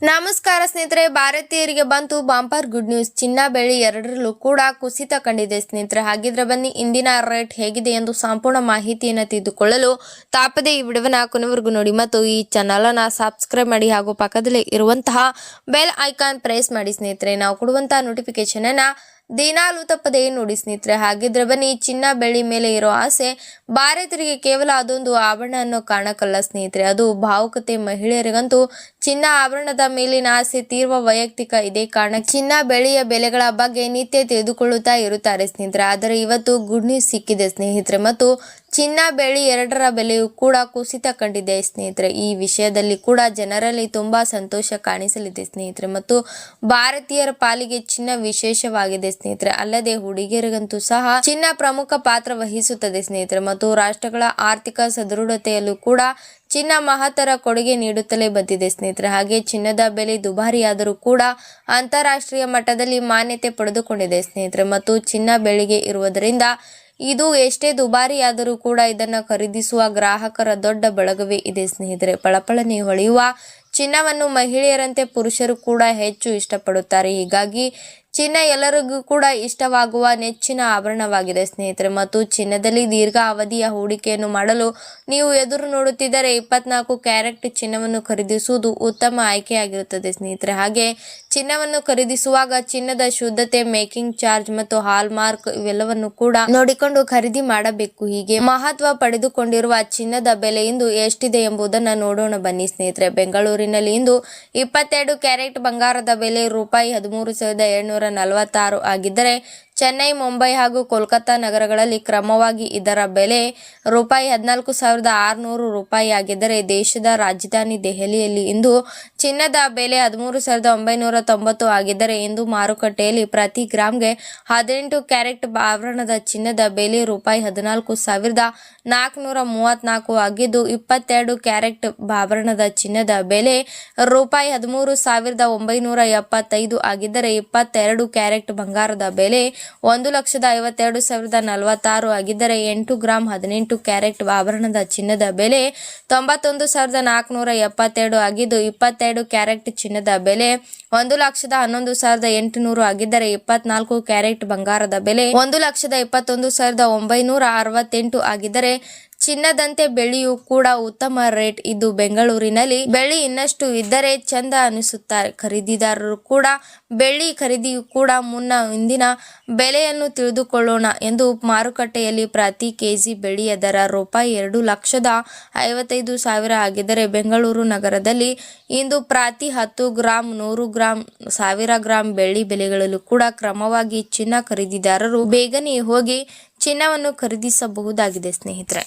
ನಮಸ್ಕಾರ ಸ್ನೇಹಿತರೆ, ಭಾರತೀಯರಿಗೆ ಬಂತು ಬಂಪರ್ ಗುಡ್ ನ್ಯೂಸ್. ಚಿನ್ನ ಬೆಳ್ಳಿ ಎರಡರಲ್ಲೂ ಕೂಡ ಕುಸಿತ ಕಂಡಿದೆ ಸ್ನೇಹಿತರೆ. ಹಾಗಿದ್ರೆ ಬನ್ನಿ ಇಂದಿನ ರೇಟ್ ಹೇಗಿದೆ ಎಂದು ಸಂಪೂರ್ಣ ಮಾಹಿತಿಯನ್ನು ತಿಳಿದುಕೊಳ್ಳಲು ತಾಪದೆ ಈ ವಿಡಿಯೋನ ಕೊನೆವರೆಗೂ ನೋಡಿ ಮತ್ತು ಈ ಚಾನಲ್ ಅನ್ನು ಸಬ್ಸ್ಕ್ರೈಬ್ ಮಾಡಿ ಹಾಗೂ ಪಕ್ಕದಲ್ಲಿ ಇರುವಂತಹ ಬೆಲ್ ಐಕಾನ್ ಪ್ರೆಸ್ ಮಾಡಿ ಸ್ನೇಹಿತರೆ. ನಾವು ಕೊಡುವಂತಹ ನೋಟಿಫಿಕೇಶನ್ ಅನ್ನ ದಿನಾಲೂ ತಪ್ಪದೇ ನೋಡಿ ಸ್ನೇಹಿತರೆ. ಹಾಗಿದ್ರೆ ಬನ್ನಿ, ಚಿನ್ನ ಬೆಳ್ಳಿ ಮೇಲೆ ಇರೋ ಆಸೆ ಭಾರತೀಯರಿಗೆ ಕೇವಲ ಅದೊಂದು ಆಭರಣ ಅನ್ನೋ ಕಾರಣಕ್ಕಲ್ಲ ಸ್ನೇಹಿತರೆ, ಅದು ಭಾವುಕತೆ. ಮಹಿಳೆಯರಿಗಂತೂ ಚಿನ್ನ ಆಭರಣದ ಮೇಲಿನ ಆಸೆ ತೀವ್ರ ವೈಯಕ್ತಿಕ. ಇದೇ ಕಾರಣ ಚಿನ್ನ ಬೆಳ್ಳಿಯ ಬೆಲೆಗಳ ಬಗ್ಗೆ ನಿತ್ಯ ತಿಳಿದುಕೊಳ್ಳುತ್ತಾ ಇರುತ್ತಾರೆ ಸ್ನೇಹಿತರೆ. ಆದರೆ ಇವತ್ತು ಗುಡ್ ನ್ಯೂಸ್ ಸಿಕ್ಕಿದೆ ಸ್ನೇಹಿತರೆ, ಮತ್ತು ಚಿನ್ನ ಬೆಳ್ಳಿ ಎರಡರ ಬೆಲೆಯೂ ಕೂಡ ಕುಸಿತ ಕಂಡಿದೆ ಸ್ನೇಹಿತರೆ. ಈ ವಿಷಯದಲ್ಲಿ ಕೂಡ ಜನರಲ್ಲಿ ತುಂಬಾ ಸಂತೋಷ ಕಾಣಿಸಲಿದೆ ಸ್ನೇಹಿತರೆ, ಮತ್ತು ಭಾರತೀಯರ ಪಾಲಿಗೆ ಚಿನ್ನ ವಿಶೇಷವಾಗಿದೆ ಸ್ನೇಹಿತರೆ. ಅಲ್ಲದೆ ಹುಡುಗಿಯರಿಗಂತೂ ಸಹ ಚಿನ್ನ ಪ್ರಮುಖ ಪಾತ್ರ ವಹಿಸುತ್ತದೆ ಸ್ನೇಹಿತರೆ, ಮತ್ತು ರಾಷ್ಟ್ರಗಳ ಆರ್ಥಿಕ ಸದೃಢತೆಯಲ್ಲೂ ಕೂಡ ಚಿನ್ನ ಮಹತ್ತರ ಕೊಡುಗೆ ನೀಡುತ್ತಲೇ ಬಂದಿದೆ ಸ್ನೇಹಿತರೆ. ಹಾಗೆ ಚಿನ್ನದ ಬೆಲೆ ದುಬಾರಿಯಾದರೂ ಕೂಡ ಅಂತಾರಾಷ್ಟ್ರೀಯ ಮಟ್ಟದಲ್ಲಿ ಮಾನ್ಯತೆ ಪಡೆದುಕೊಂಡಿದೆ ಸ್ನೇಹಿತರೆ, ಮತ್ತು ಚಿನ್ನ ಬೆಳ್ಳಿಗೆ ಇರುವುದರಿಂದ ಇದು ಎಷ್ಟೇ ದುಬಾರಿಯಾದರೂ ಕೂಡ ಇದನ್ನು ಖರೀದಿಸುವ ಗ್ರಾಹಕರ ದೊಡ್ಡ ಬಳಗವೇ ಇದೆ ಸ್ನೇಹಿತರೆ. ಪಳಪಳನೆ ಹೊಳೆಯುವ ಚಿನ್ನವನ್ನು ಮಹಿಳೆಯರಂತೆ ಪುರುಷರು ಕೂಡ ಹೆಚ್ಚು ಇಷ್ಟಪಡುತ್ತಾರೆ. ಹೀಗಾಗಿ ಚಿನ್ನ ಎಲ್ಲರಿಗೂ ಕೂಡ ಇಷ್ಟವಾಗುವ ನೆಚ್ಚಿನ ಆಭರಣವಾಗಿದೆ ಸ್ನೇಹಿತರೆ, ಮತ್ತು ಚಿನ್ನದಲ್ಲಿ ದೀರ್ಘ ಅವಧಿಯ ಹೂಡಿಕೆಯನ್ನು ಮಾಡಲು ನೀವು ಎದುರು ನೋಡುತ್ತಿದ್ದರೆ 24 ಕ್ಯಾರೆಟ್ ಚಿನ್ನವನ್ನು ಖರೀದಿಸುವುದು ಉತ್ತಮ ಆಯ್ಕೆಯಾಗಿರುತ್ತದೆ ಸ್ನೇಹಿತರೆ. ಹಾಗೆ ಚಿನ್ನವನ್ನು ಖರೀದಿಸುವಾಗ ಚಿನ್ನದ ಶುದ್ಧತೆ, ಮೇಕಿಂಗ್ ಚಾರ್ಜ್ ಮತ್ತು ಹಾಲ್ ಮಾರ್ಕ್ ಇವೆಲ್ಲವನ್ನು ಕೂಡ ನೋಡಿಕೊಂಡು ಖರೀದಿ ಮಾಡಬೇಕು. ಹೀಗೆ ಮಹತ್ವ ಪಡೆದುಕೊಂಡಿರುವ ಚಿನ್ನದ ಬೆಲೆ ಇಂದು ಎಷ್ಟಿದೆ ಎಂಬುದನ್ನು ನೋಡೋಣ ಬನ್ನಿ ಸ್ನೇಹಿತರೆ. ಬೆಂಗಳೂರಿನಲ್ಲಿ ಇಂದು 22 ಕ್ಯಾರೆಟ್ ಬಂಗಾರದ ಬೆಲೆ ರೂಪಾಯಿ 13,746 ಆಗಿದ್ದರೆ, ಚೆನ್ನೈ, ಮುಂಬೈ ಹಾಗೂ ಕೋಲ್ಕತ್ತಾ ನಗರಗಳಲ್ಲಿ ಕ್ರಮವಾಗಿ ಇದರ ಬೆಲೆ ರೂಪಾಯಿ 14,600 ರೂಪಾಯಿ ಆಗಿದ್ದರೆ, ದೇಶದ ರಾಜಧಾನಿ ದೆಹಲಿಯಲ್ಲಿ ಇಂದು ಚಿನ್ನದ ಬೆಲೆ 13,990 ಆಗಿದ್ದರೆ, ಇಂದು ಮಾರುಕಟ್ಟೆಯಲ್ಲಿ ಪ್ರತಿ ಗ್ರಾಮ್ಗೆ 18 ಕ್ಯಾರೆಟ್ ಆಭರಣದ ಚಿನ್ನದ ಬೆಲೆ ರೂಪಾಯಿ 14,434 ಆಗಿದ್ದು, 22 ಕ್ಯಾರೆಟ್ ಆಭರಣದ ಚಿನ್ನದ ಬೆಲೆ ರೂಪಾಯಿ 13,975 ಆಗಿದ್ದರೆ, 22 ಕ್ಯಾರೆಟ್ ಬಂಗಾರದ ಬೆಲೆ 1,52,046 ಆಗಿದ್ದರೆ, 8 ಗ್ರಾಂ 18 ಕ್ಯಾರೆಟ್ ಆಭರಣದ ಚಿನ್ನದ ಬೆಲೆ 91,472 ಆಗಿದ್ದು, 22 ಕ್ಯಾರೆಟ್ ಚಿನ್ನದ ಬೆಲೆ 1,11,800 ಆಗಿದ್ದರೆ, 24 ಕ್ಯಾರೆಟ್ ಬಂಗಾರದ ಬೆಲೆ 1,21,968 ಆಗಿದ್ದರೆ, ಚಿನ್ನದಂತೆ ಬೆಳ್ಳಿಯೂ ಕೂಡ ಉತ್ತಮ ರೇಟ್ ಇದ್ದು ಬೆಂಗಳೂರಿನಲ್ಲಿ ಬೆಳ್ಳಿ ಇನ್ನಷ್ಟು ಇದ್ದರೆ ಚಂದ ಅನಿಸುತ್ತಾರೆ ಖರೀದಿದಾರರು ಕೂಡ. ಬೆಳ್ಳಿ ಖರೀದಿಯೂ ಕೂಡ ಮುನ್ನ ಇಂದಿನ ಬೆಲೆಯನ್ನು ತಿಳಿದುಕೊಳ್ಳೋಣ ಎಂದು ಮಾರುಕಟ್ಟೆಯಲ್ಲಿ ಪ್ರತಿ ಕೆಜಿ ಬೆಳ್ಳಿಯ ದರ ರೂಪಾಯಿ 2,55,000 ಆಗಿದ್ದರೆ, ಬೆಂಗಳೂರು ನಗರದಲ್ಲಿ ಇಂದು ಪ್ರತಿ 10 ಗ್ರಾಂ, 100 ಗ್ರಾಂ, 1000 ಗ್ರಾಂ ಬೆಳ್ಳಿ ಬೆಲೆಗಳಲ್ಲೂ ಕೂಡ ಕ್ರಮವಾಗಿ ಚಿನ್ನ ಖರೀದಿದಾರರು ಬೇಗನೆ ಹೋಗಿ ಚಿನ್ನವನ್ನು ಖರೀದಿಸಬಹುದಾಗಿದೆ ಸ್ನೇಹಿತರೆ.